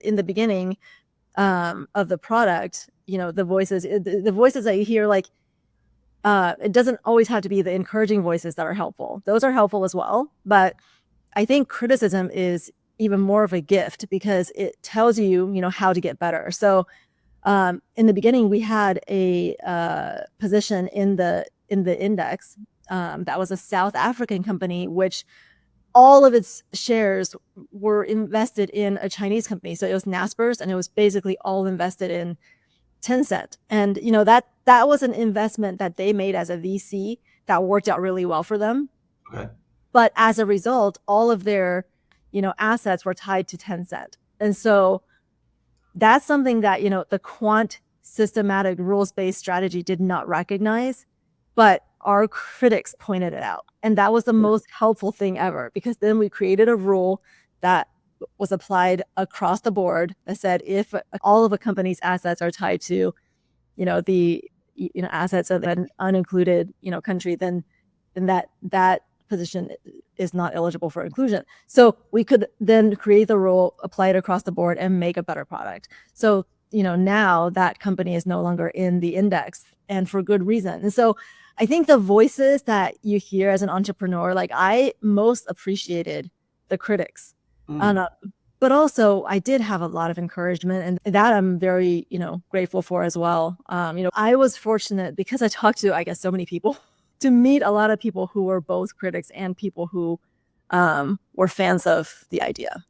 in the beginning of the product, the voices that you hear, like, it doesn't always have to be the encouraging voices that are helpful. Those are helpful as well. But I think criticism is even more of a gift because it tells you, how to get better. So in the beginning, we had a position in the index that was a South African company, which all of its shares were invested in a Chinese company. So it was Naspers, and it was basically all invested in Tencent. And that was an investment that they made as a VC that worked out really well for them. Okay. But as a result, all of their assets were tied to Tencent. And so that's something that the quant systematic rules-based strategy did not recognize, but our critics pointed it out. And that was the most helpful thing ever, because then we created a rule that was applied across the board that said if all of a company's assets are tied to the assets of an unincluded country, then that position is not eligible for inclusion. So we could then create the rule, apply it across the board, and make a better product. So now that company is no longer in the index, and for good reason. And so I think the voices that you hear as an entrepreneur, like, I most appreciated the critics. But also I did have a lot of encouragement, and that I'm very, grateful for as well. I was fortunate because I talked to, I guess, so many people to meet a lot of people who were both critics and people who were fans of the idea.